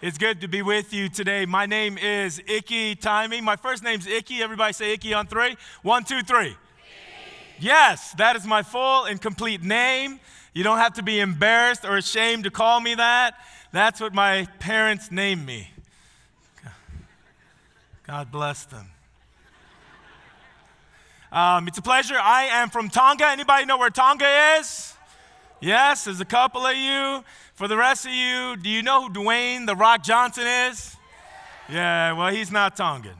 It's good to be with you today. My name is Taimi. My first name's Icky. Everybody say Icky on three. 1, 2, 3. Icky. Yes, that is my full and complete name. You don't have to be embarrassed or ashamed to call me that. That's what my parents named me. God bless them. It's a pleasure. I am from Tonga. Anybody know where Tonga is? Yes, there's a couple of you. For the rest of you, do you know who Dwayne "The Rock" Johnson is? Yeah, well, he's not Tongan.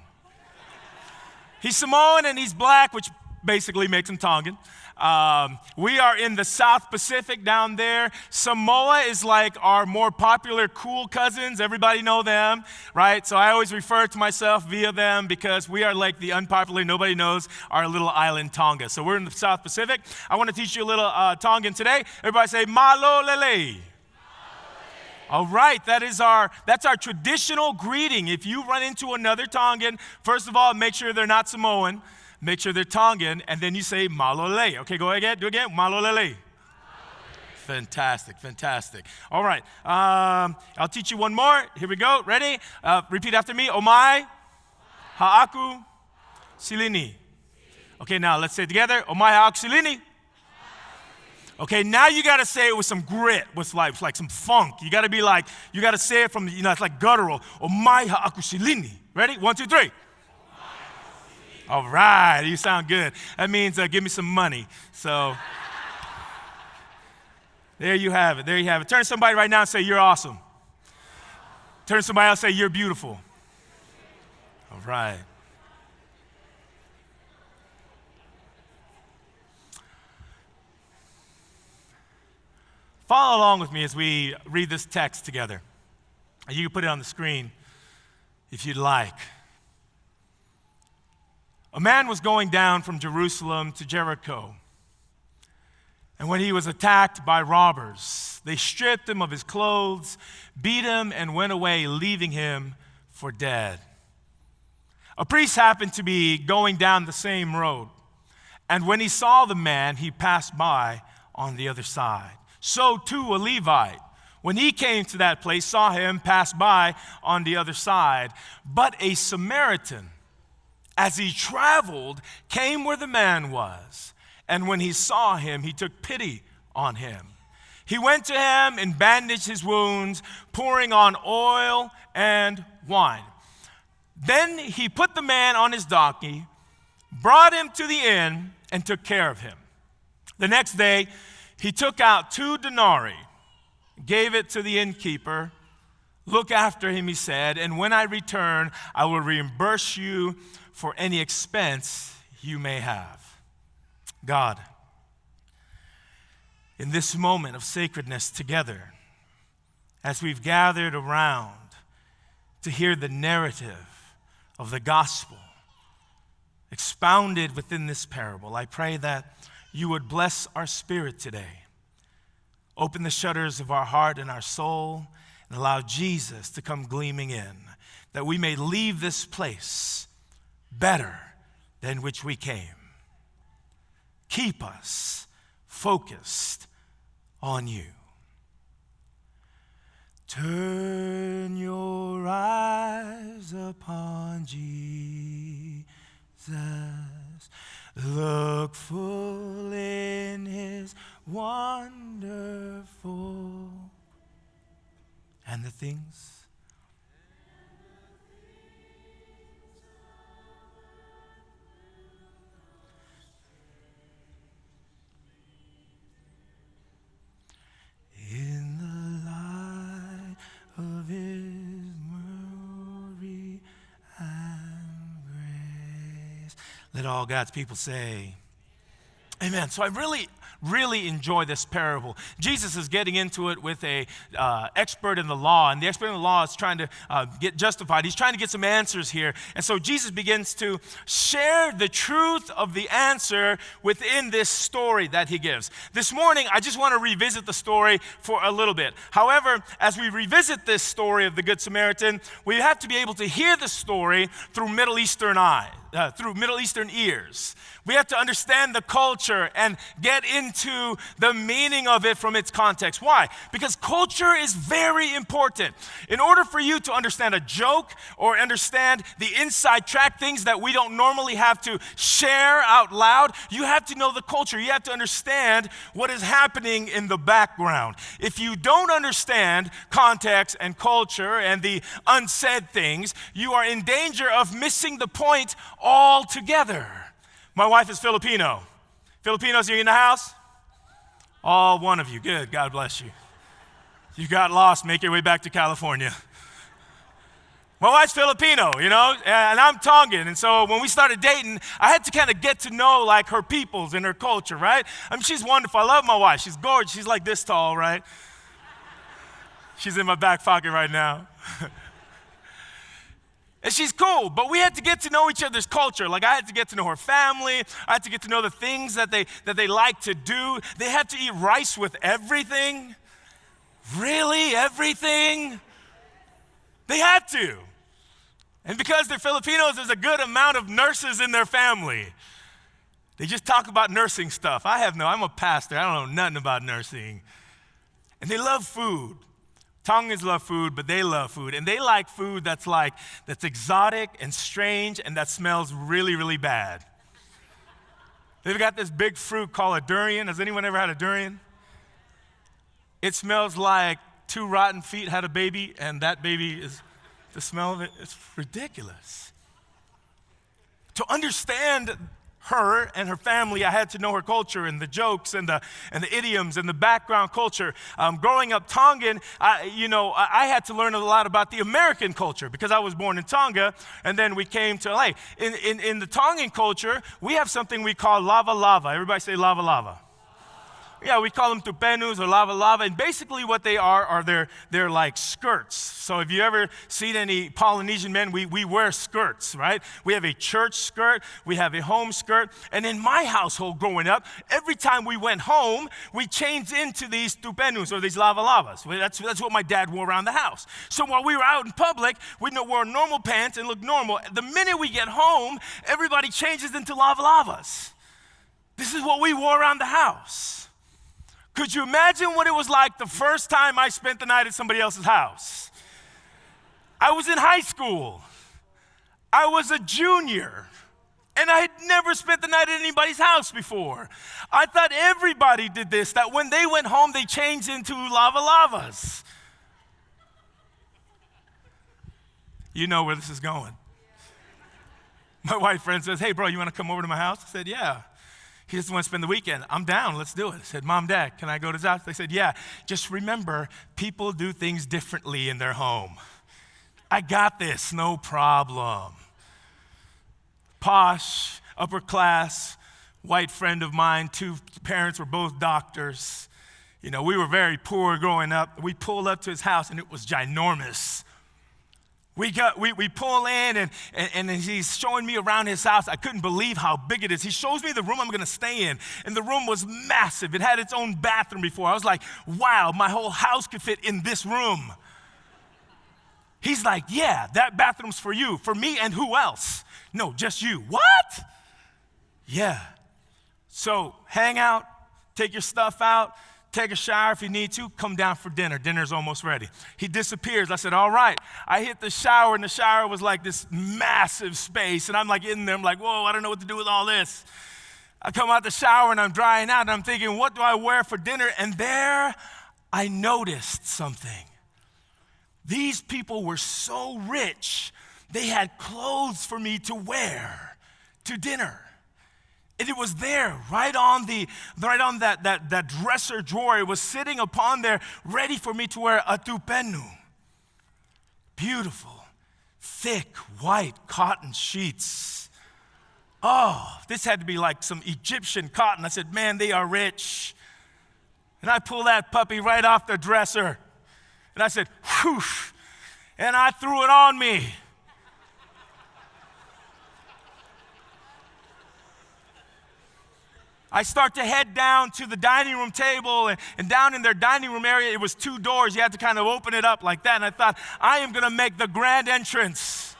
He's Samoan and he's black, which basically makes him Tongan. We are in the South Pacific down there. Samoa is like our more popular cool cousins. Everybody know them, right? So I always refer to myself via them because we are like the unpopular, nobody knows our little island Tonga. So we're in the South Pacific. I want to teach you a little Tongan today. Everybody say malo lele. All right, that's our traditional greeting. If you run into another Tongan, first of all, make sure they're not Samoan. Make sure they're Tongan, and then you say malole. Okay, go ahead, do it again. Malolele. Fantastic, fantastic. All right, I'll teach you one more. Here we go. Ready? Repeat after me. Omai ha'aku silini. Okay, now let's say it together. Omai ha'aku silini. Okay, now you got to say it with some grit, with like some funk. You got to say it from, it's like guttural. Omai ha'aku silini. Ready? 1, 2, 3. All right, you sound good. That means give me some money. So there you have it. There you have it. Turn to somebody right now and say, "You're awesome." Turn to somebody else and say, "You're beautiful." All right. Follow along with me as we read this text together. You can put it on the screen if you'd like. A man was going down from Jerusalem to Jericho. And when he was attacked by robbers, they stripped him of his clothes, beat him, and went away, leaving him for dead. A priest happened to be going down the same road. And when he saw the man, he passed by on the other side. So too a Levite, when he came to that place, saw him pass by on the other side. But a Samaritan, as he traveled, came where the man was, and when he saw him, he took pity on him. He went to him and bandaged his wounds, pouring on oil and wine. Then he put the man on his donkey, brought him to the inn, and took care of him. The next day, he took out 2 denarii, gave it to the innkeeper. "Look after him," he said, "and when I return, I will reimburse you for any expense you may have." God, in this moment of sacredness together, as we've gathered around to hear the narrative of the gospel expounded within this parable, I pray that you would bless our spirit today. Open the shutters of our heart and our soul and allow Jesus to come gleaming in, that we may leave this place better than which we came. Keep us focused on you. Turn your eyes upon Jesus. Look full in his wonderful and the things in the light of his glory and grace. Let all God's people say, amen. So I really enjoy this parable. Jesus is getting into it with a expert in the law, and the expert in the law is trying to get justified. He's trying to get some answers here. And so Jesus begins to share the truth of the answer within this story that he gives. This morning, I just want to revisit the story for a little bit. However, as we revisit this story of the Good Samaritan, we have to be able to hear the story through Middle Eastern ears. We have to understand the culture and get into the meaning of it from its context. Why? Because culture is very important. In order for you to understand a joke or understand the inside track, things that we don't normally have to share out loud, you have to know the culture. You have to understand what is happening in the background. If you don't understand context and culture and the unsaid things, you are in danger of missing the point altogether. My wife is Filipino. Filipinos, are you in the house? All one of you. Good. God bless you. You got lost. Make your way back to California. My wife's Filipino, and I'm Tongan. And so when we started dating, I had to kind of get to know like her peoples and her culture, right? I mean, she's wonderful. I love my wife. She's gorgeous. She's like this tall, right? She's in my back pocket right now. And she's cool, but we had to get to know each other's culture. Like I had to get to know her family. I had to get to know the things that they like to do. They had to eat rice with everything. Really? Everything? They had to. And because they're Filipinos, there's a good amount of nurses in their family. They just talk about nursing stuff. I'm a pastor. I don't know nothing about nursing. And they love food. Tongans love food, but they love food. And they like food that's exotic and strange and that smells really, really bad. They've got this big fruit called a durian. Has anyone ever had a durian? It smells like 2 rotten feet had a baby, and that baby is, the smell of it, it's ridiculous. To understand her and her family, I had to know her culture and the jokes and the idioms and the background culture. Growing up Tongan, I had to learn a lot about the American culture because I was born in Tonga, and then we came to LA. In the Tongan culture, we have something we call lava lava. Everybody say lava lava. Yeah, we call them tupenus or lava lava, and basically what they are they're like skirts. So if you ever seen any Polynesian men, we wear skirts, right? We have a church skirt, we have a home skirt, and in my household growing up, every time we went home, we changed into these tupenus or these lava lavas. That's what my dad wore around the house. So while we were out in public, we wore normal pants and looked normal. The minute we get home, everybody changes into lava lavas. This is what we wore around the house. Could you imagine what it was like the first time I spent the night at somebody else's house? I was in high school. I was a junior. And I had never spent the night at anybody's house before. I thought everybody did this, that when they went home, they changed into lava lavas. You know where this is going. My white friend says, "Hey, bro, you want to come over to my house?" I said, "Yeah." He just want to spend the weekend. I'm down, let's do it. I said, "Mom, Dad, can I go to his house?" They said, "Yeah, just remember, people do things differently in their home." I got this, no problem. Posh, upper class, white friend of mine, 2 parents were both doctors. We were very poor growing up. We pulled up to his house and it was ginormous. We pull in and he's showing me around his house. I couldn't believe how big it is. He shows me the room I'm gonna stay in, and the room was massive. It had its own bathroom before. I was like, wow, my whole house could fit in this room. He's like, "Yeah, that bathroom's for you." "For me and who else?" "No, just you." "What?" "Yeah." So hang out, take your stuff out, take a shower if you need to, come down for dinner. Dinner's almost ready. He disappears. I said, "All right." I hit the shower, and the shower was like this massive space, and I'm like in there, I'm like, whoa, I don't know what to do with all this. I come out the shower, and I'm drying out, and I'm thinking, what do I wear for dinner? And there, I noticed something. These people were so rich, they had clothes for me to wear to dinner. And it was there, right on that dresser drawer. It was sitting upon there, ready for me to wear a tupenu. Beautiful, thick, white cotton sheets. Oh, this had to be like some Egyptian cotton. I said, "Man, they are rich." And I pulled that puppy right off the dresser. And I said, "Whoosh," and I threw it on me. I start to head down to the dining room table, and down in their dining room area, it was 2 doors. You had to kind of open it up like that. And I thought, I am going to make the grand entrance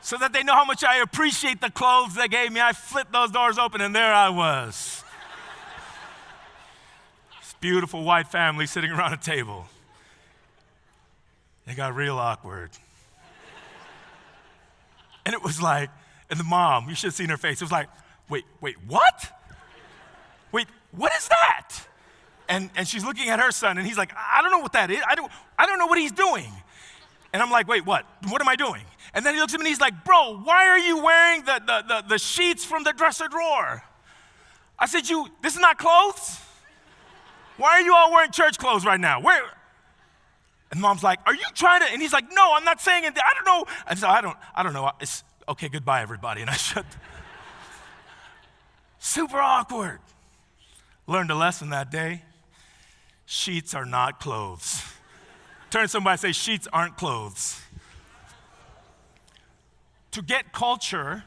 so that they know how much I appreciate the clothes they gave me. I flipped those doors open, and there I was. beautiful white family sitting around a table. It got real awkward. And it was like, and the mom, you should have seen her face. It was like, wait, what? Wait, what is that? And she's looking at her son, and he's like, I don't know what that is. I don't know what he's doing. And I'm like, wait, what? What am I doing? And then he looks at me and he's like, bro, why are you wearing the sheets from the dresser drawer? I said, this is not clothes? Why are you all wearing church clothes right now? Where? And mom's like, are you trying to? And he's like, no, I'm not saying it. I don't know. And so I don't know. It's okay, goodbye, everybody. And I shut. Super awkward. Learned a lesson that day. Sheets are not clothes. Turn to somebody and say, sheets aren't clothes. To get culture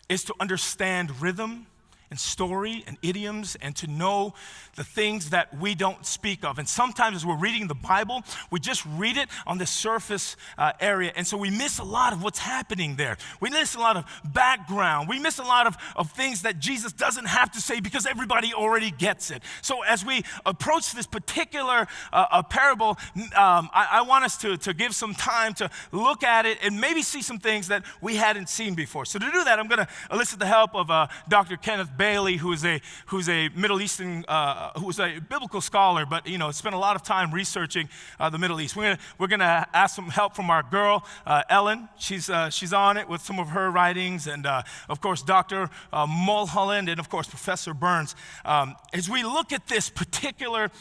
is to understand rhythm and story and idioms and to know the things that we don't speak of. And sometimes as we're reading the Bible, we just read it on the surface area. And so we miss a lot of what's happening there. We miss a lot of background. We miss a lot of things that Jesus doesn't have to say because everybody already gets it. So as we approach this particular parable, I want us to give some time to look at it and maybe see some things that we hadn't seen before. So to do that, I'm going to elicit the help of Dr. Kenneth Bailey, who's a Middle Eastern, who's a biblical scholar, but spent a lot of time researching the Middle East. We're gonna ask some help from our girl Ellen. She's on it with some of her writings, and of course Dr. Mulholland, and of course Professor Burns. As we look at this particular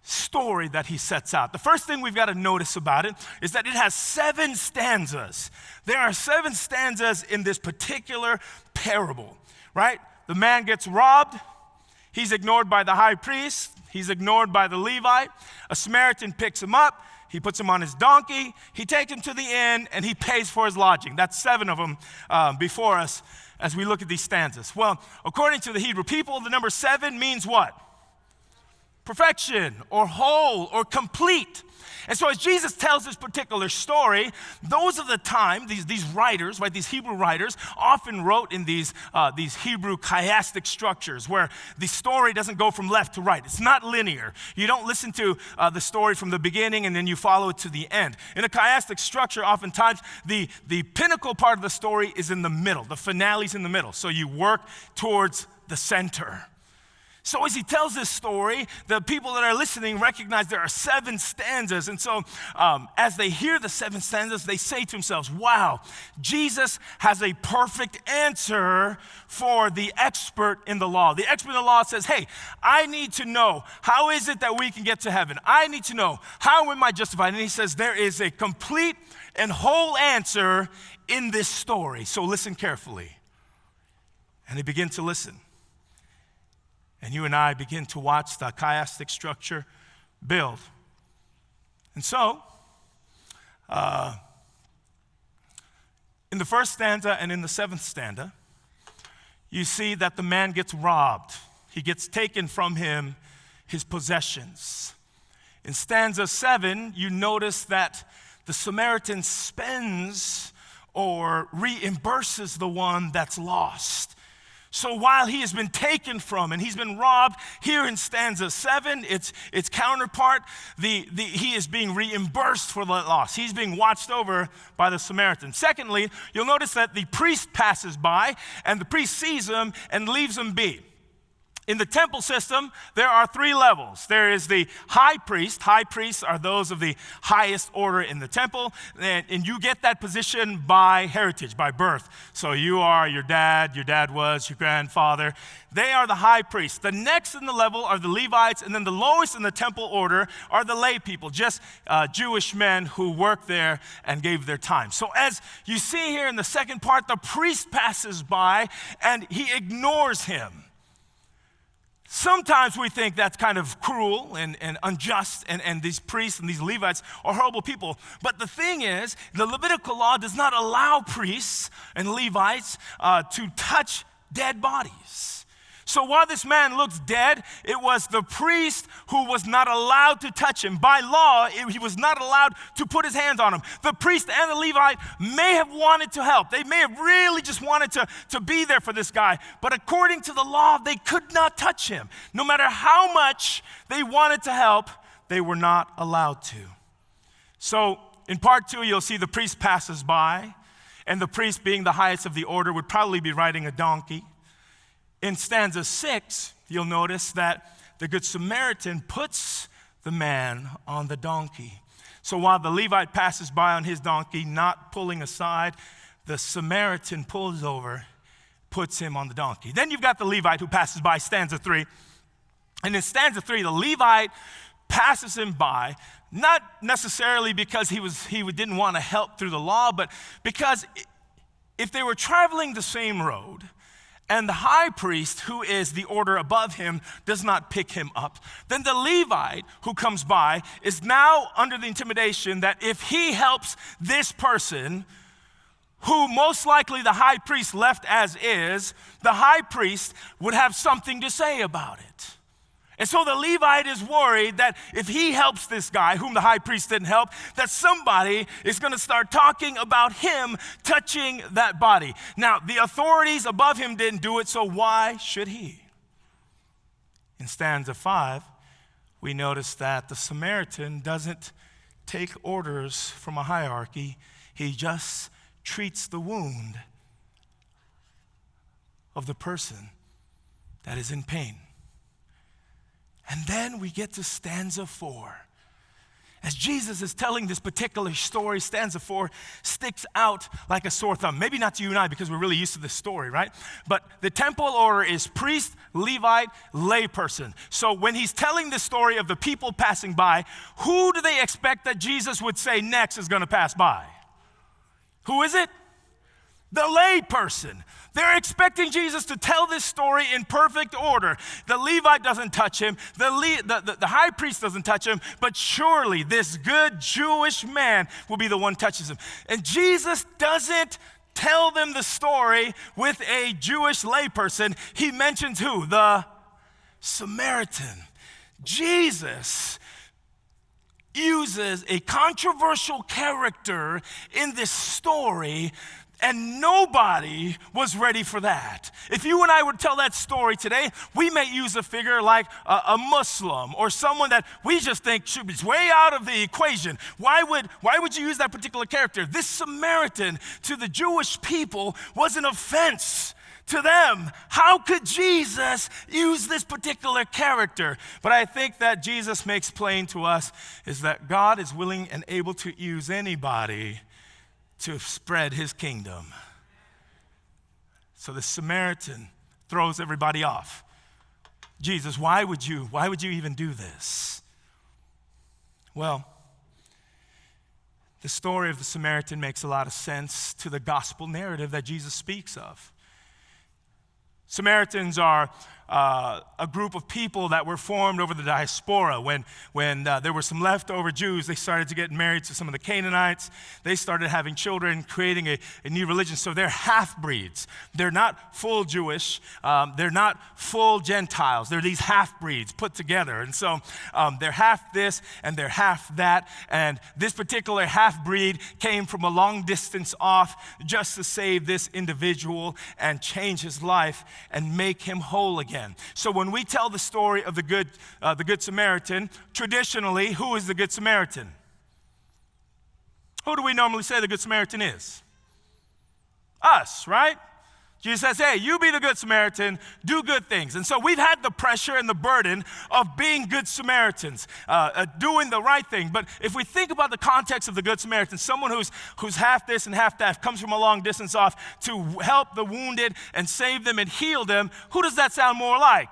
story that he sets out, the first thing we've got to notice about it is that it has 7 stanzas. There are 7 stanzas in this particular parable, right? The man gets robbed. He's ignored by the high priest. He's ignored by the Levite. A Samaritan picks him up. He puts him on his donkey. He takes him to the inn, and he pays for his lodging. That's 7 of them before us as we look at these stanzas. Well, according to the Hebrew people, the number 7 means what? Perfection, or whole, or complete. And so as Jesus tells this particular story, those of the time, these writers, right, these Hebrew writers, often wrote in these Hebrew chiastic structures where the story doesn't go from left to right. It's not linear. You don't listen to the story from the beginning and then you follow it to the end. In a chiastic structure, oftentimes, the pinnacle part of the story is in the middle. The finale's in the middle. So you work towards the center. So as he tells this story, the people that are listening recognize there are 7 stanzas. And so as they hear the 7 stanzas, they say to themselves, wow, Jesus has a perfect answer for the expert in the law. The expert in the law says, hey, I need to know, how is it that we can get to heaven? I need to know, how am I justified? And he says, there is a complete and whole answer in this story. So listen carefully. And they begin to listen. And you and I begin to watch the chiastic structure build. And so, in the first stanza and in the 7th stanza, you see that the man gets robbed. He gets taken from him his possessions. In stanza 7, you notice that the Samaritan spends or reimburses the one that's lost. So while he has been taken from and he's been robbed, here in stanza 7, its counterpart, he is being reimbursed for the loss. He's being watched over by the Samaritan. Secondly, you'll notice that the priest passes by and the priest sees him and leaves him be. In the temple system, there are 3 levels. There is the high priest. High priests are those of the highest order in the temple, and you get that position by heritage, by birth. So you are your dad was your grandfather. They are the high priests. The next in the level are the Levites, and then the lowest in the temple order are the lay people, just Jewish men who worked there and gave their time. So as you see here in the second part, the priest passes by, and he ignores him. Sometimes we think that's kind of cruel and unjust, and these priests and these Levites are horrible people. But the thing is, the Levitical law does not allow priests and Levites to touch dead bodies. So while this man looks dead, it was the priest who was not allowed to touch him. By law, he was not allowed to put his hands on him. The priest and the Levite may have wanted to help. They may have really just wanted to be there for this guy. But according to the law, they could not touch him. No matter how much they wanted to help, they were not allowed to. So in part 2, you'll see the priest passes by, and the priest, being the highest of the order, would probably be riding a donkey. In stanza 6, you'll notice that the Good Samaritan puts the man on the donkey. So while the Levite passes by on his donkey, not pulling aside, the Samaritan pulls over, puts him on the donkey. Then you've got the Levite who passes by, stanza 3. And in stanza 3, the Levite passes him by, not necessarily because he didn't want to help through the law, but because if they were traveling the same road, and the high priest, who is the order above him, does not pick him up, then the Levite who comes by is now under the intimidation that if he helps this person, who most likely the high priest left as is, the high priest would have something to say about it. And so the Levite is worried that if he helps this guy, whom the high priest didn't help, that somebody is going to start talking about him touching that body. Now, the authorities above him didn't do it, so why should he? In stanza 5, we notice that the Samaritan doesn't take orders from a hierarchy. He just treats the wound of the person that is in pain. And then we get to stanza 4. As Jesus is telling this particular story, stanza 4 sticks out like a sore thumb. Maybe not to you and I because we're really used to this story, right? But the temple order is priest, Levite, layperson. So when he's telling the story of the people passing by, who do they expect that Jesus would say next is going to pass by? Who is it? The layperson. They're expecting Jesus to tell this story in perfect order. The Levite doesn't touch him. The high priest doesn't touch him. But surely this good Jewish man will be the one who touches him. And Jesus doesn't tell them the story with a Jewish layperson. He mentions who? The Samaritan. Jesus uses a controversial character in this story, and nobody was ready for that. If you and I would tell that story today, we may use a figure like a Muslim or someone that we just think should be way out of the equation. Why would you use that particular character? This Samaritan to the Jewish people was an offense to them. How could Jesus use this particular character? But I think that Jesus makes plain to us is that God is willing and able to use anybody to spread his kingdom. So the Samaritan throws everybody off. Jesus, why would you even do this? Well, the story of the Samaritan makes a lot of sense to the gospel narrative that Jesus speaks of. Samaritans are a group of people that were formed over the diaspora. When there were some leftover Jews, they started to get married to some of the Canaanites. They started having children, creating a new religion. So they're half-breeds. They're not full Jewish. They're not full Gentiles. They're these half-breeds put together. And so they're half this and they're half that. And this particular half-breed came from a long distance off just to save this individual and change his life and make him whole again. So when we tell the story of the Good Samaritan, traditionally, who is the Good Samaritan? Who do we normally say the Good Samaritan is? Us, right? Jesus says, hey, you be the Good Samaritan, do good things. And so we've had the pressure and the burden of being good Samaritans, doing the right thing. But if we think about the context of the Good Samaritan, someone who's half this and half that, comes from a long distance off to help the wounded and save them and heal them, who does that sound more like?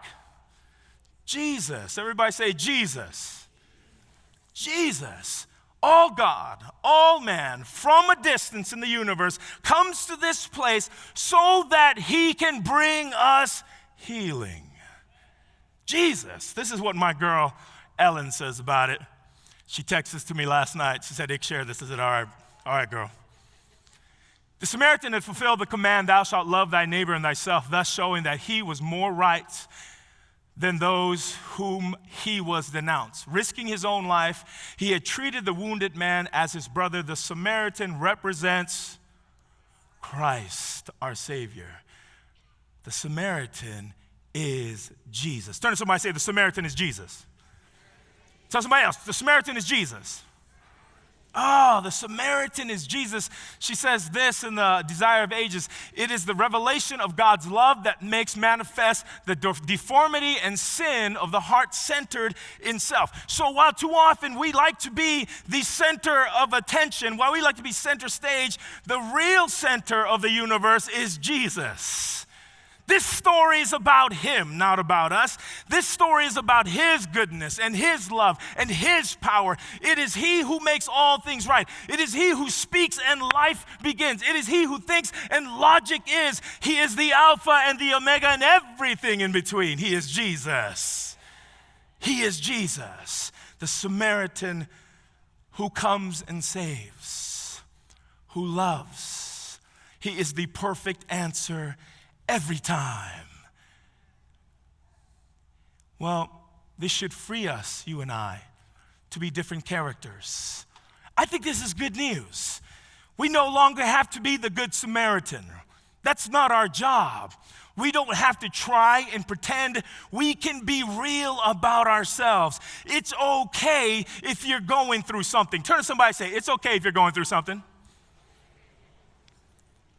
Jesus. Everybody say Jesus. Jesus. All God, all man, from a distance in the universe, comes to this place so that he can bring us healing. Jesus. This is what my girl Ellen says about it. She texted to me last night. She said, "Ick, share this." I said, all right, girl. The Samaritan had fulfilled the command, thou shalt love thy neighbor and thyself, thus showing that he was more right than those whom he was denounced. Risking his own life, he had treated the wounded man as his brother. The Samaritan represents Christ, our Savior. The Samaritan is Jesus. Turn to somebody and say, the Samaritan is Jesus. Tell somebody else, the Samaritan is Jesus. Oh, the Samaritan is Jesus. She says this in the Desire of Ages. It is the revelation of God's love that makes manifest the deformity and sin of the heart centered in self. So while too often we like to be the center of attention, while we like to be center stage, the real center of the universe is Jesus. This story is about him, not about us. This story is about his goodness and his love and his power. It is he who makes all things right. It is he who speaks and life begins. It is he who thinks and logic is. He is the Alpha and the Omega and everything in between. He is Jesus. He is Jesus, the Samaritan who comes and saves, who loves. He is the perfect answer every time. Well, this should free us, you and I, to be different characters. I think this is good news. We no longer have to be the Good Samaritan. That's not our job. We don't have to try and pretend. We can be real about ourselves. It's okay if you're going through something. Turn to somebody and say, it's okay if you're going through something.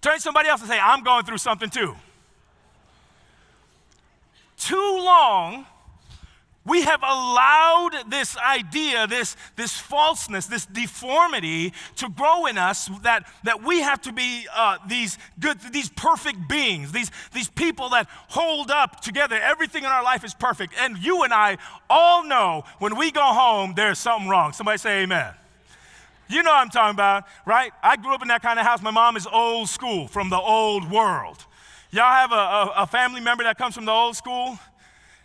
Turn to somebody else and say, I'm going through something too. Too long, we have allowed this idea, this falseness, this deformity to grow in us that we have to be these perfect beings, these people that hold up together. Everything in our life is perfect. And you and I all know when we go home, there's something wrong. Somebody say amen. You know what I'm talking about, right? I grew up in that kind of house. My mom is old school, from the old world. Y'all have a family member that comes from the old school?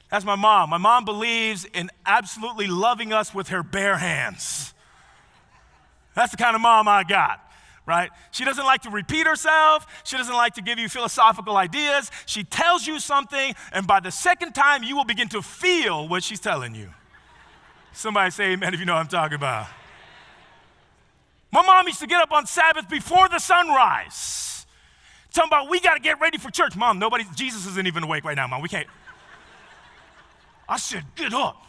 That's my mom. My mom believes in absolutely loving us with her bare hands. That's the kind of mom I got, right? She doesn't like to repeat herself. She doesn't like to give you philosophical ideas. She tells you something, and by the second time, you will begin to feel what she's telling you. Somebody say amen if you know what I'm talking about. My mom used to get up on Sabbath before the sunrise. Talking about, we got to get ready for church. Mom, Jesus isn't even awake right now, Mom. We can't. I said, get up,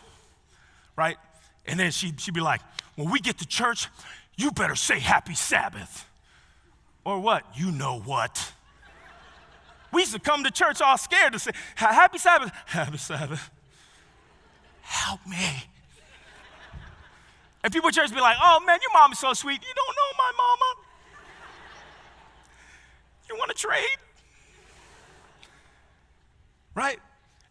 right? And then she'd be like, when we get to church, you better say happy Sabbath. Or what? You know what? We used to come to church all scared to say, happy Sabbath. Happy Sabbath. Help me. And people at church be like, oh man, your mom is so sweet. You don't know my mama. You want to trade? Right?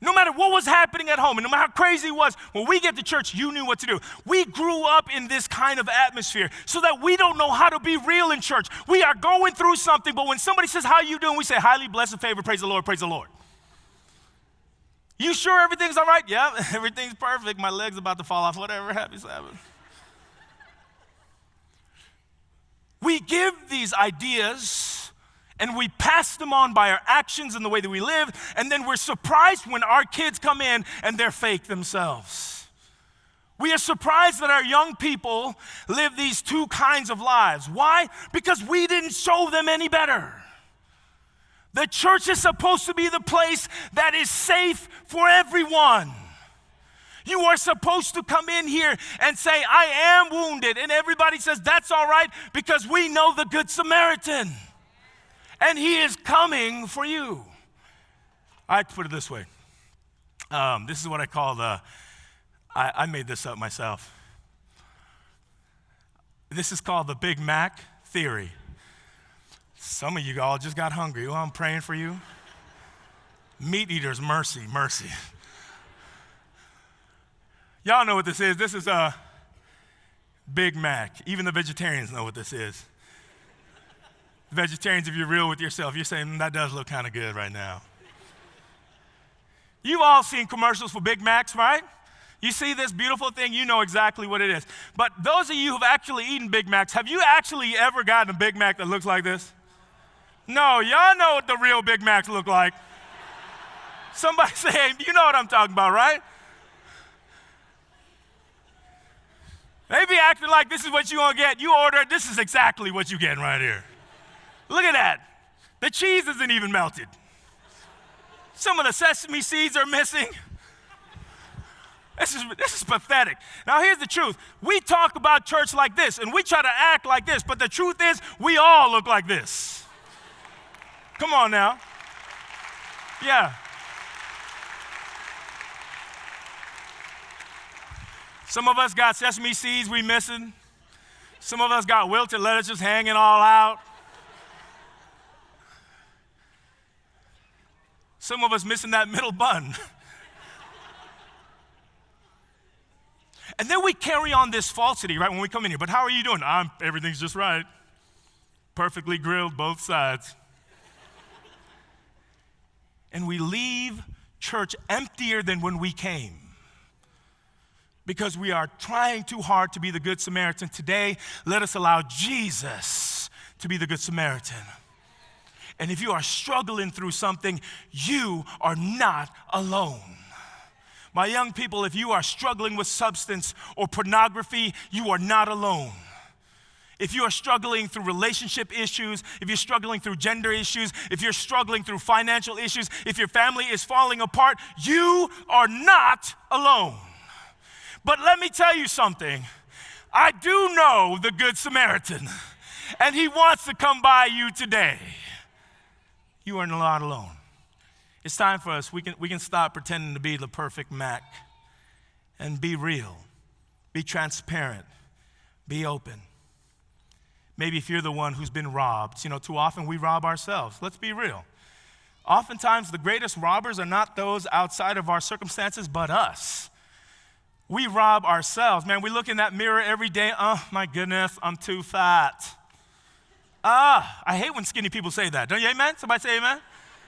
No matter what was happening at home, and no matter how crazy it was, when we get to church, you knew what to do. We grew up in this kind of atmosphere so that we don't know how to be real in church. We are going through something, but when somebody says, how you doing? We say, highly blessed and favored, praise the Lord, praise the Lord. You sure everything's all right? Yeah, everything's perfect. My leg's about to fall off, whatever, happy Sabbath. We give these ideas and we pass them on by our actions and the way that we live, and then we're surprised when our kids come in and they're fake themselves. We are surprised that our young people live these two kinds of lives. Why? Because we didn't show them any better. The church is supposed to be the place that is safe for everyone. You are supposed to come in here and say, I am wounded, and everybody says, that's all right, because we know the Good Samaritan. And he is coming for you. I like to put it this way. This is what I call I made this up myself. This is called the Big Mac theory. Some of you all just got hungry. Well, I'm praying for you. Meat eaters, mercy, mercy. Y'all know what this is. This is a Big Mac. Even the vegetarians know what this is. Vegetarians, if you're real with yourself, you're saying, that does look kind of good right now. You've all seen commercials for Big Macs, right? You see this beautiful thing, you know exactly what it is. But those of you who've actually eaten Big Macs, have you actually ever gotten a Big Mac that looks like this? No, y'all know what the real Big Macs look like. Somebody say, you know what I'm talking about, right? They be acting like this is what you gonna get. You order it, this is exactly what you getting right here. Look at that. The cheese isn't even melted. Some of the sesame seeds are missing. This is pathetic. Now here's the truth. We talk about church like this, and we try to act like this, but the truth is we all look like this. Come on now. Yeah. Some of us got sesame seeds we missing. Some of us got wilted lettuce just hanging all out. Some of us missing that middle bun. And then we carry on this falsity, right, when we come in here. But how are you doing? Everything's just right. Perfectly grilled, both sides. And we leave church emptier than when we came, because we are trying too hard to be the Good Samaritan. Today, let us allow Jesus to be the Good Samaritan. And if you are struggling through something, you are not alone. My young people, if you are struggling with substance or pornography, you are not alone. If you are struggling through relationship issues, if you're struggling through gender issues, if you're struggling through financial issues, if your family is falling apart, you are not alone. But let me tell you something. I do know the Good Samaritan, and he wants to come by you today. You are not alone. It's time for us. We can stop pretending to be the perfect Mac and be real, be transparent, be open. Maybe if you're the one who's been robbed, too often we rob ourselves. Let's be real. Oftentimes the greatest robbers are not those outside of our circumstances, but us. We rob ourselves. Man, we look in that mirror every day. Oh, my goodness, I'm too fat. I hate when skinny people say that. Don't you, amen? Somebody say amen?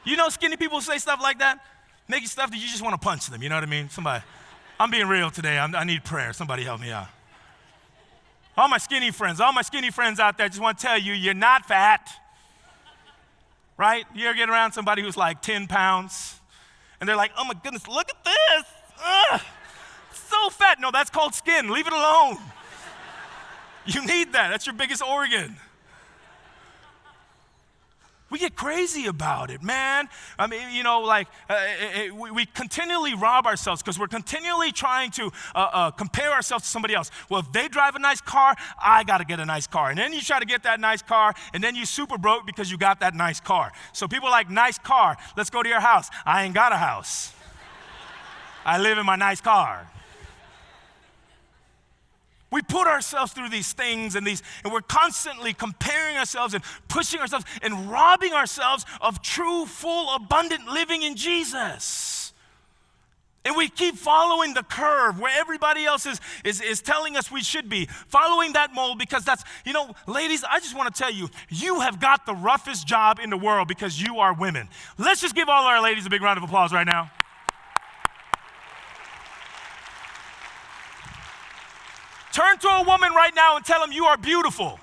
You know skinny people say stuff like that? Making stuff that you just want to punch them, you know what I mean? Somebody, I'm being real today. I need prayer. Somebody help me out. All my skinny friends out there, just want to tell you, you're not fat, right? You ever get around somebody who's like 10 pounds, and they're like, oh my goodness, look at this. Ugh, so fat. No, that's called skin. Leave it alone. You need that. That's your biggest organ. We get crazy about it, man. I mean, we continually rob ourselves because we're continually trying to compare ourselves to somebody else. Well, if they drive a nice car, I got to get a nice car. And then you try to get that nice car, and then you super broke because you got that nice car. So people are like, nice car. Let's go to your house. I ain't got a house. I live in my nice car. We put ourselves through these things and we're constantly comparing ourselves and pushing ourselves and robbing ourselves of true, full, abundant living in Jesus. And we keep following the curve where everybody else is telling us we should be, following that mold, because that's, ladies, I just want to tell you, you have got the roughest job in the world because you are women. Let's just give all our ladies a big round of applause right now. Turn to a woman right now and tell them you are beautiful.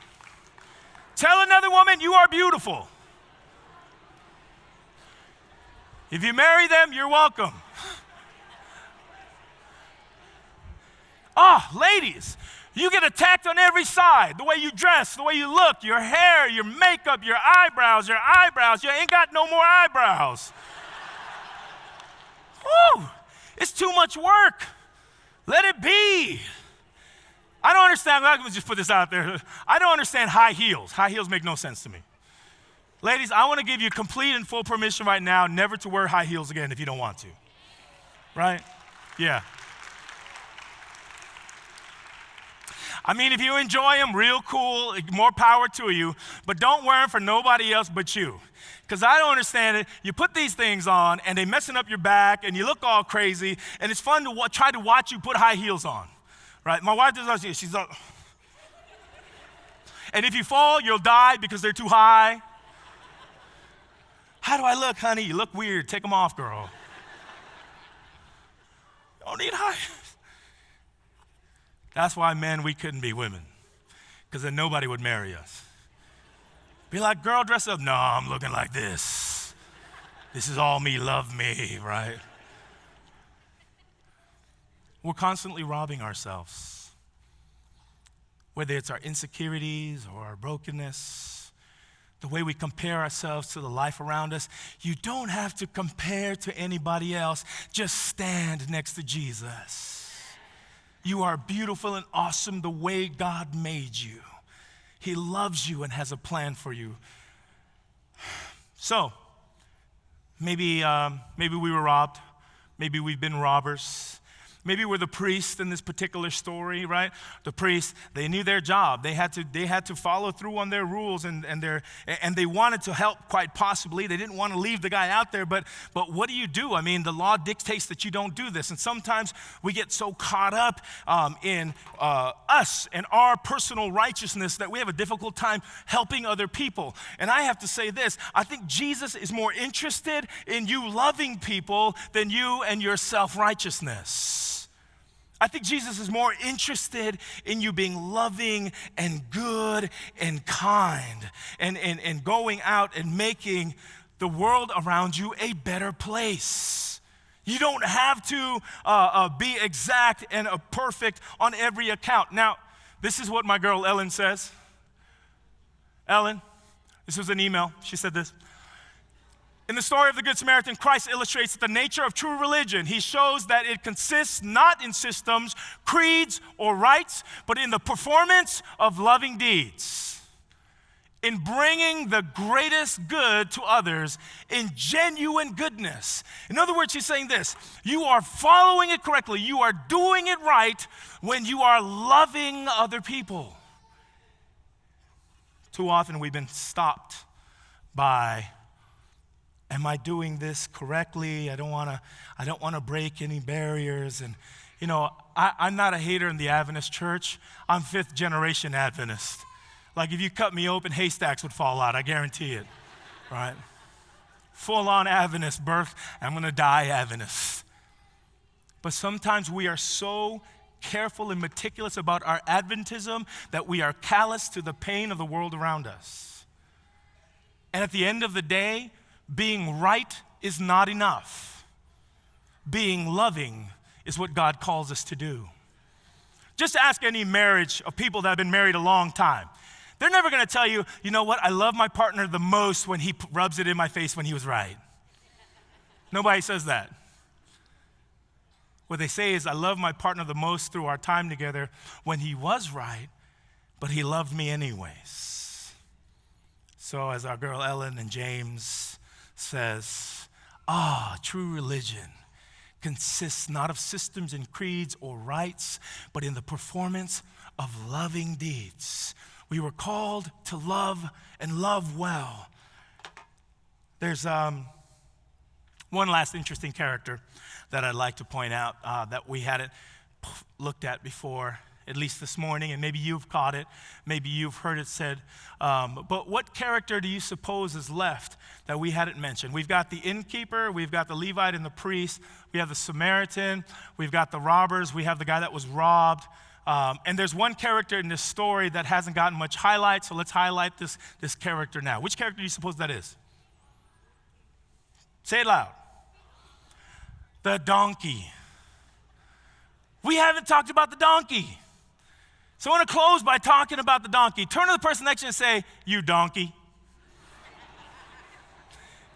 Tell another woman you are beautiful. If you marry them, you're welcome. Ladies, you get attacked on every side. The way you dress, the way you look, your hair, your makeup, your eyebrows. You ain't got no more eyebrows. Whew, it's too much work. Let it be. I don't understand, let me just put this out there. I don't understand high heels. High heels make no sense to me. Ladies, I want to give you complete and full permission right now never to wear high heels again if you don't want to. Right? Yeah. I mean, if you enjoy them, real cool, more power to you, but don't wear them for nobody else but you. Because I don't understand it. You put these things on, and they messing up your back, and you look all crazy, and it's fun to try to watch you put high heels on. Right? My wife does this. She's like, and if you fall, you'll die because they're too high. How do I look, honey? You look weird. Take them off, girl. Don't need high. That's why, men, we couldn't be women, because then nobody would marry us. Be like, girl, dress up. No, I'm looking like this. This is all me, love me, right? We're constantly robbing ourselves, whether it's our insecurities or our brokenness, the way we compare ourselves to the life around us. You don't have to compare to anybody else. Just stand next to Jesus. You are beautiful and awesome the way God made you. He loves you and has a plan for you. So, maybe we were robbed. Maybe we've been robbers. Maybe we're the priest in this particular story, right? The priests, they knew their job. They had to follow through on their rules, and they wanted to help quite possibly. They didn't want to leave the guy out there, but what do you do? I mean, the law dictates that you don't do this, and sometimes we get so caught up in us and our personal righteousness that we have a difficult time helping other people. And I have to say this, I think Jesus is more interested in you loving people than you and your self-righteousness. I think Jesus is more interested in you being loving and good and kind and going out and making the world around you a better place. You don't have to be exact and perfect on every account. Now, this is what my girl Ellen says. Ellen, this was an email. She said this. In the story of the Good Samaritan, Christ illustrates the nature of true religion. He shows that it consists not in systems, creeds, or rites, but in the performance of loving deeds, in bringing the greatest good to others, in genuine goodness. In other words, he's saying this, you are following it correctly, you are doing it right when you are loving other people. Too often we've been stopped by, am I doing this correctly? I don't want to break any barriers. And you know, I'm not a hater in the Adventist church. I'm 5th generation Adventist. Like if you cut me open, haystacks would fall out. I guarantee it. Right? Full-on Adventist birth. I'm going to die Adventist. But sometimes we are so careful and meticulous about our Adventism that we are callous to the pain of the world around us. And at the end of the day, being right is not enough. Being loving is what God calls us to do. Just ask any marriage of people that have been married a long time. They're never going to tell you, you know what, I love my partner the most when he rubs it in my face when he was right. Nobody says that. What they say is, I love my partner the most through our time together when he was right, but he loved me anyways. So as our girl Ellen and James says, true religion consists not of systems and creeds or rites, but in the performance of loving deeds. We were called to love and love well. There's one last interesting character that I'd like to point out that we hadn't looked at before, at least this morning, and maybe you've caught it, maybe you've heard it said, but what character do you suppose is left that we hadn't mentioned? We've got the innkeeper, we've got the Levite and the priest, we have the Samaritan, we've got the robbers, we have the guy that was robbed, and there's one character in this story that hasn't gotten much highlight, so let's highlight this character now. Which character do you suppose that is? Say it loud. The donkey. We haven't talked about the donkey. So I want to close by talking about the donkey. Turn to the person next to you and say, you donkey.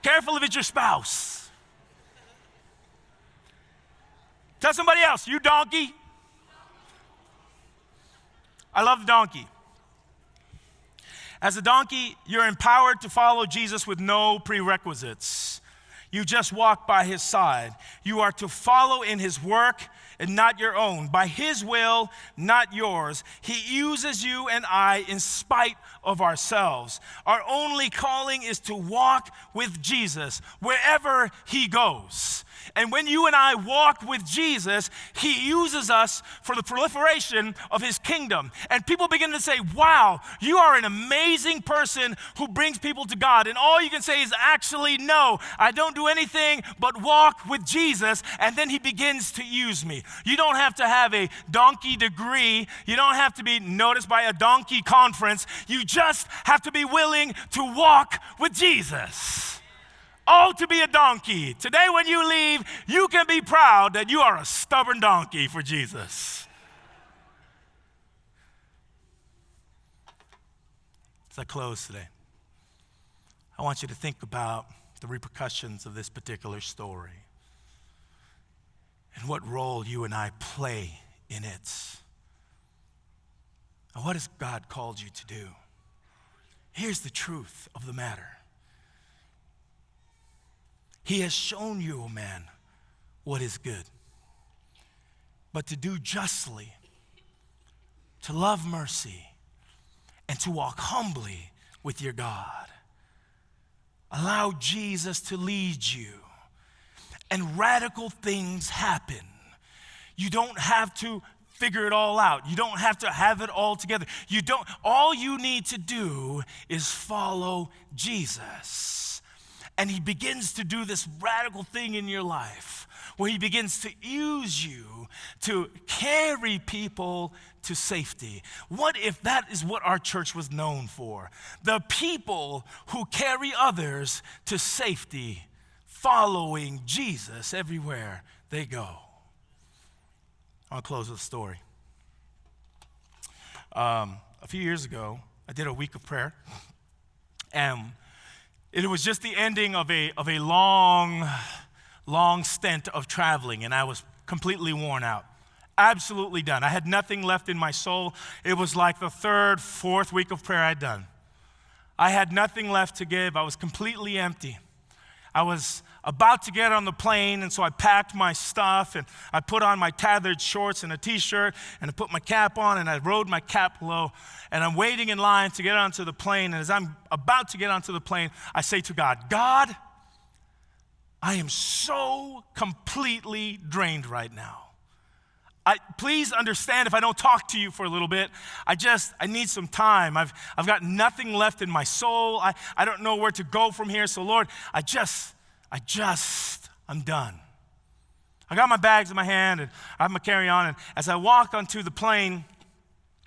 Careful if it's your spouse. Tell somebody else, you donkey. I love the donkey. As a donkey, you're empowered to follow Jesus with no prerequisites. You just walk by his side. You are to follow in his work and not your own, by his will, not yours. He uses you and I in spite of ourselves. Our only calling is to walk with Jesus wherever he goes. And when you and I walk with Jesus, he uses us for the proliferation of his kingdom. And people begin to say, wow, you are an amazing person who brings people to God. And all you can say is, actually, no, I don't do anything but walk with Jesus. And then he begins to use me. safety. You don't have to have a donkey degree. You don't have to be noticed by a donkey conference. You just have to be willing to walk with Jesus. Oh, to be a donkey. Today when you leave, you can be proud that you are a stubborn donkey for Jesus. As I close today, I want you to think about the repercussions of this particular story and what role you and I play in it. And what has God called you to do? Here's the truth of the matter. He has shown you, O man, what is good. But to do justly, to love mercy, and to walk humbly with your God. Allow Jesus to lead you, and radical things happen. You don't have to figure it all out. You don't have to have it all together. All you need to do is follow Jesus. And he begins to do this radical thing in your life where he begins to use you to carry people to safety. What if that is what our church was known for? The people who carry others to safety, following Jesus everywhere they go. I'll close with a story. A few years ago, I did a week of prayer, and it was just the ending of a long stint of traveling, and I was completely worn out, absolutely done. I had nothing left in my soul. It was like the third, fourth week of prayer I'd done. I had nothing left to give. I was completely empty. I was about to get on the plane, and so I packed my stuff, and I put on my tethered shorts and a t-shirt, and I put my cap on, and I rode my cap low, and I'm waiting in line to get onto the plane, and as I'm about to get onto the plane, I say to God, God, I am so completely drained right now. Please understand if I don't talk to you for a little bit. I need some time. I've got nothing left in my soul. I don't know where to go from here. So Lord, I'm done. I got my bags in my hand and I have my carry-on. And as I walk onto the plane,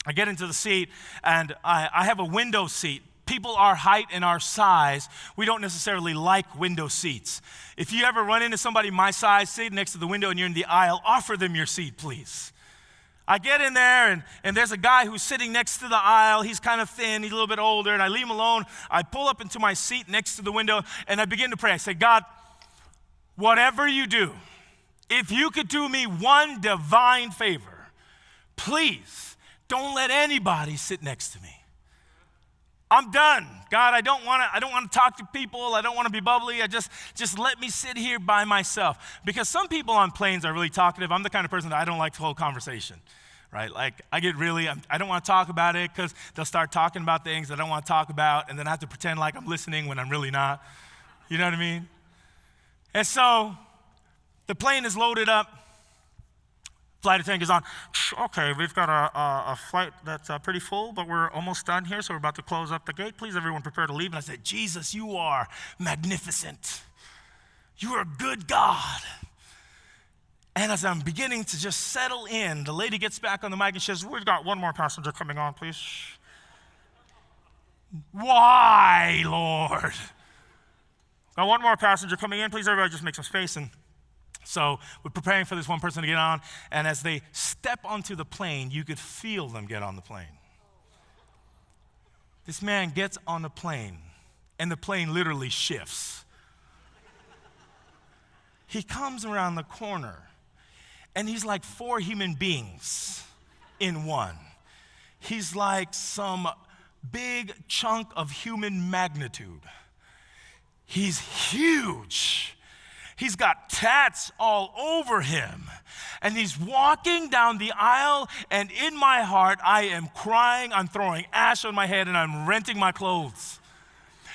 I get into the seat and I have a window seat. People our height and our size, we don't necessarily like window seats. If you ever run into somebody my size sitting next to the window and you're in the aisle, offer them your seat, please. I get in there and there's a guy who's sitting next to the aisle. He's kind of thin, he's a little bit older, and I leave him alone. I pull up into my seat next to the window and I begin to pray. I say, God, whatever you do, if you could do me one divine favor, please don't let anybody sit next to me. I'm done. God, I don't want to talk to people. I don't want to be bubbly. Just let me sit here by myself. Because some people on planes are really talkative. I'm the kind of person that I don't like to hold conversation, right? Like I don't want to talk about it because they'll start talking about things I don't want to talk about, and then I have to pretend like I'm listening when I'm really not. You know what I mean? And so the plane is loaded up. Flight attendant is on. Okay, we've got a flight that's pretty full, but we're almost done here, so we're about to close up the gate. Please, everyone, prepare to leave. And I said, Jesus, you are magnificent. You are a good God. And as I'm beginning to just settle in, the lady gets back on the mic and says, we've got one more passenger coming on, please. Why, Lord? Got one more passenger coming in. Please, everybody, just make some space. And so we're preparing for this one person to get on, and as they step onto the plane, you could feel them get on the plane. This man gets on the plane, and the plane literally shifts. He comes around the corner, and he's like 4 human beings in one. He's like some big chunk of human magnitude. He's huge. He's got tats all over him. And he's walking down the aisle, and in my heart, I am crying, I'm throwing ash on my head, and I'm renting my clothes.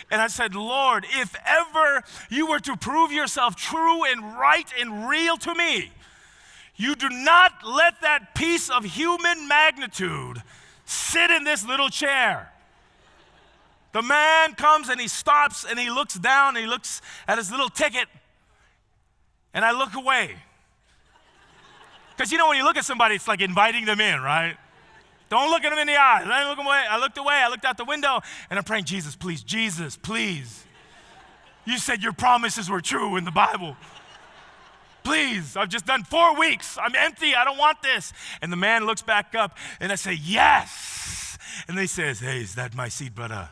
And I said, Lord, if ever you were to prove yourself true and right and real to me, you do not let that piece of human magnitude sit in this little chair. The man comes and he stops and he looks down and he looks at his little ticket. And I look away. Because when you look at somebody, it's like inviting them in, right? Don't look at them in the eye. I looked away, I looked out the window, and I'm praying, Jesus, please. You said your promises were true in the Bible. Please, I've just done 4 weeks. I'm empty, I don't want this. And the man looks back up, and I say, yes. And he says, hey, is that my seat, brother?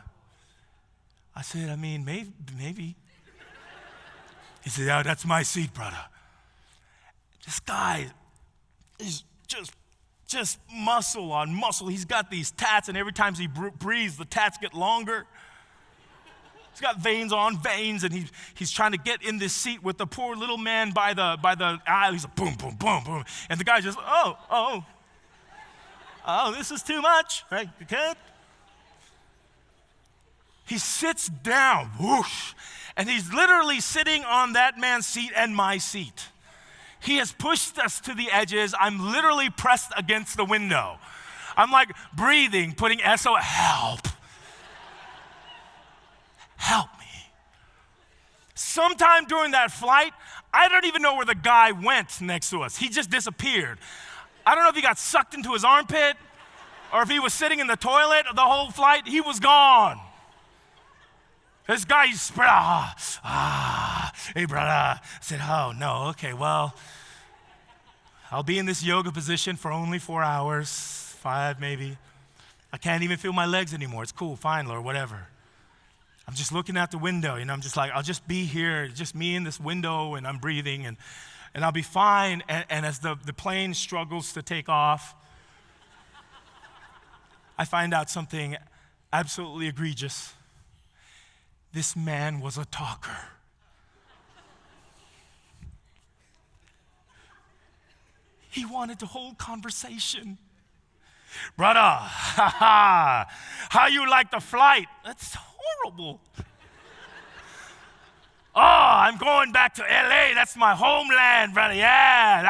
I said, maybe. He said, yeah, that's my seat, brother. This guy is just muscle on muscle. He's got these tats, and every time he breathes, the tats get longer. He's got veins on veins, and he's trying to get in this seat with the poor little man by the aisle. He's like, boom, boom, boom, boom. And the guy just, oh, this is too much. Right, good. He sits down, whoosh, and he's literally sitting on that man's seat and my seat. He has pushed us to the edges. I'm literally pressed against the window. I'm like breathing, putting SO, help me. Sometime during that flight, I don't even know where the guy went next to us. He just disappeared. I don't know if he got sucked into his armpit or if he was sitting in the toilet the whole flight. He was gone. This guy, he's spread, hey, brother. I said, oh, no, okay, well, I'll be in this yoga position for only 4 hours, 5 maybe. I can't even feel my legs anymore. It's cool, fine, Lord, whatever. I'm just looking out the window, I'm just like, I'll just be here, just me in this window, and I'm breathing, and I'll be fine. And as the plane struggles to take off, I find out something absolutely egregious. This man was a talker. He wanted to hold conversation. Brother, how you like the flight? That's horrible. Oh, I'm going back to LA. That's my homeland, brother. Yeah.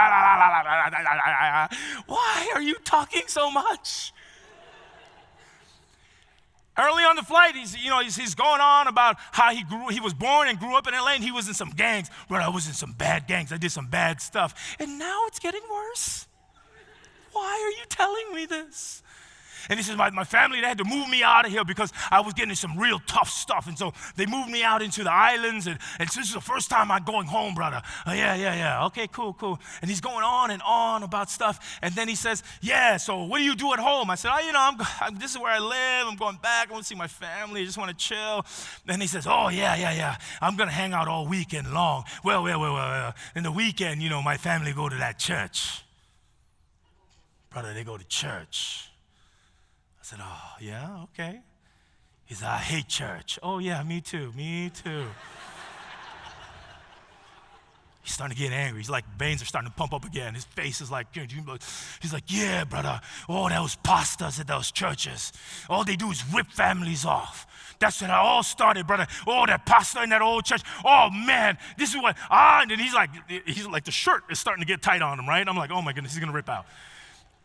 Why are you talking so much? Early on the flight, he's going on about how he was born and grew up in LA, and he was in some gangs. Brother, I was in some bad gangs. I did some bad stuff. And now it's getting worse. Why are you telling me this? And he says, my family, they had to move me out of here because I was getting some real tough stuff. And so they moved me out into the islands. And so this is the first time I'm going home, brother. Oh, yeah. Okay, cool. And he's going on and on about stuff. And then he says, yeah, so what do you do at home? I said, this is where I live. I'm going back. I want to see my family. I just want to chill. Then he says, oh, yeah. I'm going to hang out all weekend long. Well. In the weekend, my family go to that church. Brother, they go to church. I said, oh, yeah, okay. He said, I hate church. Oh, yeah, me too. He's starting to get angry. He's like, veins are starting to pump up again. His face is like, he's like, yeah, brother. Oh, those pastors at those churches. All they do is rip families off. That's when it all started, brother. Oh, that pastor in that old church. Oh, man, this is what, and then he's like, the shirt is starting to get tight on him, right? I'm like, oh, my goodness, he's going to rip out.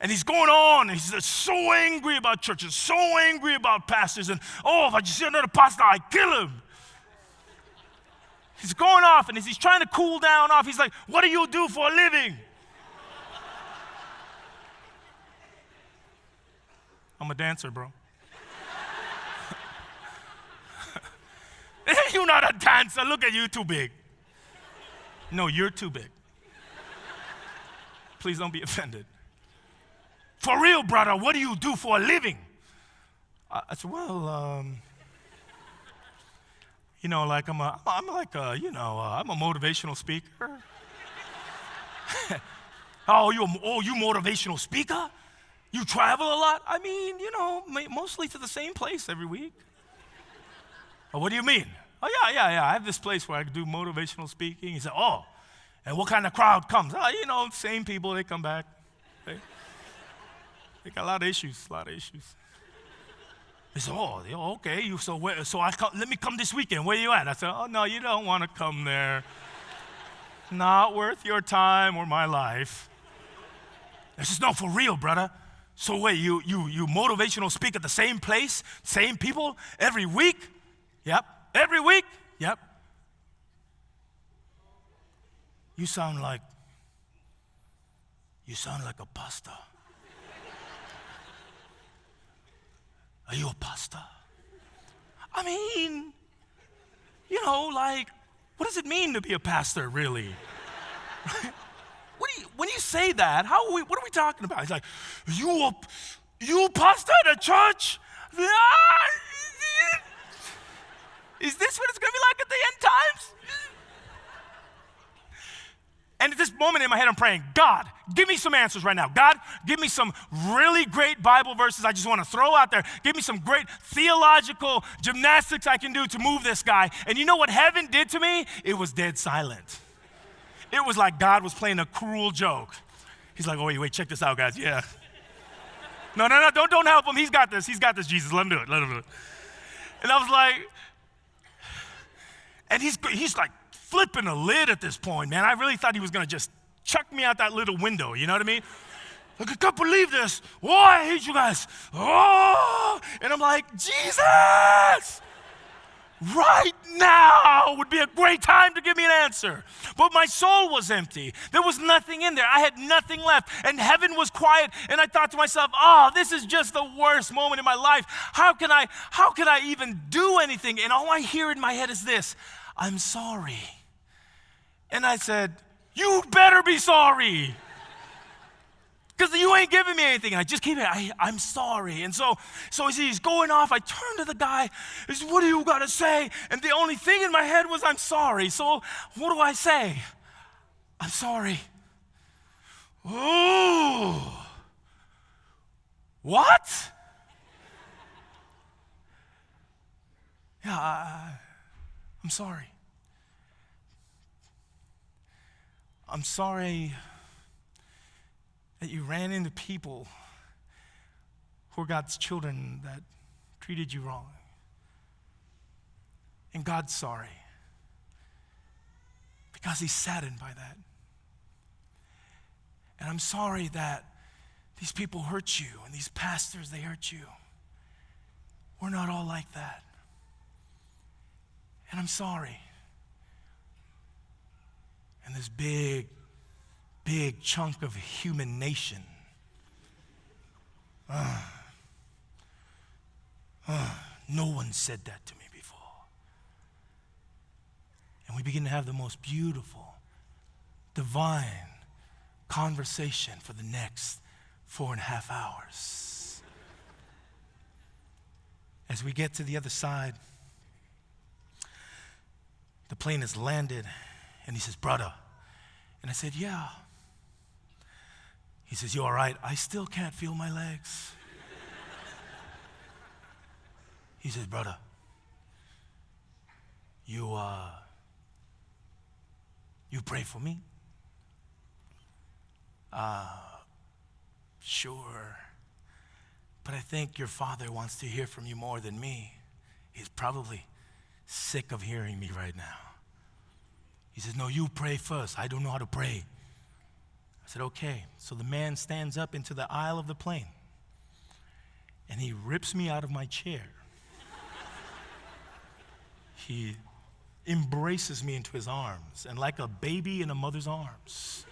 And he's going on, and he's so angry about churches, so angry about pastors, and if I just see another pastor, I kill him. He's going off, and as he's trying to cool down off, he's like, what do you do for a living? I'm a dancer, bro. You're not a dancer. Look at you, too big. No, you're too big. Please don't be offended. For real, brother, what do you do for a living? I said, well, I'm a motivational speaker. You motivational speaker? You travel a lot? I mean, mostly to the same place every week. Oh, what do you mean? Oh, yeah. I have this place where I do motivational speaking. He said, and what kind of crowd comes? Same people, they come back. They got a lot of issues. They said, okay. Let me come this weekend. Where you at? I said, oh, no, you don't want to come there. Not worth your time or my life. I said, no, for real, brother. So wait, you motivational speak at the same place, same people, every week? Yep. Every week? Yep. You sound like You sound like a pastor. Are you a pastor? I mean, like, what does it mean to be a pastor, really? Right? When you say that, what are we talking about? He's like, you pastor at a church? Is this what it's going to be like at the end times? And at this moment in my head, I'm praying, God, give me some answers right now. God, give me some really great Bible verses I just want to throw out there. Give me some great theological gymnastics I can do to move this guy. And you know what heaven did to me? It was dead silent. It was like God was playing a cruel joke. He's like, oh, wait, check this out, guys. Yeah. No, don't help him. He's got this, Jesus. Let him do it. And I was like, and he's like flipping a lid at this point, man. I really thought he was going to just chuck me out that little window, you know what I mean? Like, I can't believe this. Oh, I hate you guys. Oh, and I'm like, Jesus! Right now would be a great time to give me an answer. But my soul was empty. There was nothing in there. I had nothing left. And heaven was quiet. And I thought to myself, this is just the worst moment in my life. How can I even do anything? And all I hear in my head is this: I'm sorry. And I said, you better be sorry. Because you ain't giving me anything. And I just keep it, I'm sorry. And so as he's going off, I turn to the guy. I said, what do you got to say? And the only thing in my head was, I'm sorry. So what do I say? I'm sorry. Oh. What? Yeah, I'm sorry. I'm sorry that you ran into people who are God's children that treated you wrong. And God's sorry because he's saddened by that. And I'm sorry that these people hurt you and these pastors, they hurt you. We're not all like that. And I'm sorry. And this big chunk of human nation. No one said that to me before. And we begin to have the most beautiful, divine conversation for the next 4.5 hours. As we get to the other side, the plane has landed, and he says, brother. And I said, yeah. He says, you all right? I still can't feel my legs. He says, brother, you pray for me? Sure. But I think your father wants to hear from you more than me. He's probably sick of hearing me right now. He says, no, you pray first. I don't know how to pray. I said, okay. So the man stands up into the aisle of the plane, and he rips me out of my chair. He embraces me into his arms, and like a baby in a mother's arms,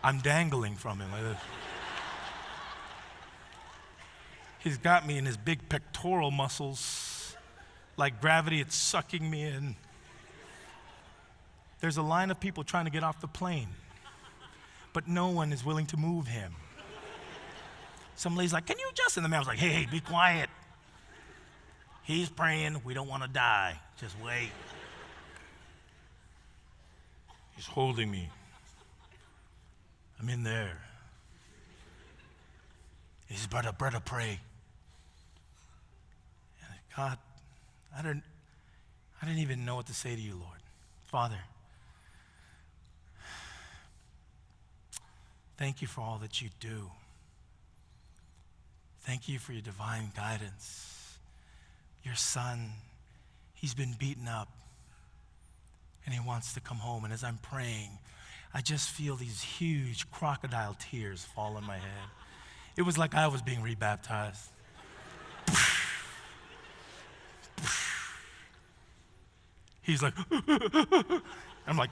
I'm dangling from him like this. He's got me in his big pectoral muscles. Like gravity, it's sucking me in. There's a line of people trying to get off the plane, but no one is willing to move him. Some lady's like, can you just? And the man was like, hey, be quiet. He's praying. We don't want to die. Just wait. He's holding me. I'm in there. He says, brother, pray. And God, I didn't even know what to say to you, Lord. Father, thank you for all that you do. Thank you for your divine guidance. Your son, he's been beaten up, and he wants to come home. And as I'm praying, I just feel these huge crocodile tears fall on my head. It was like I was being rebaptized. He's like, I'm like,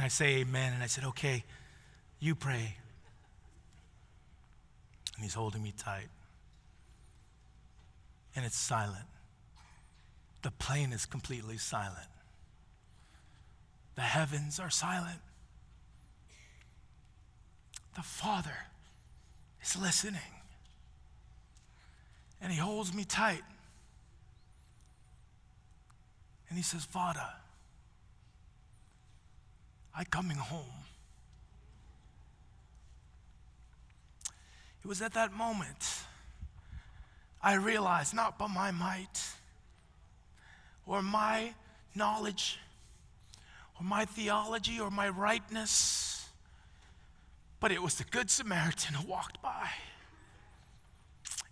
I say amen, and I said, okay, you pray. And he's holding me tight. And it's silent. The plane is completely silent. The heavens are silent. The Father is listening. And he holds me tight. And he says, Vada, I'm coming home. It was at that moment I realized, not by my might or my knowledge or my theology or my rightness, but it was the Good Samaritan who walked by.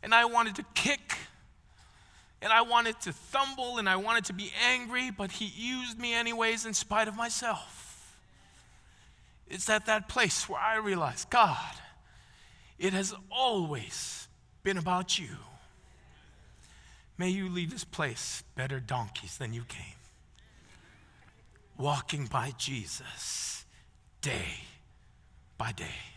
And I wanted to kick, and I wanted to thumble, and I wanted to be angry, but he used me anyways in spite of myself. It's at that place where I realized, God, it has always been about you. May you leave this place better donkeys than you came. Walking by Jesus day by day.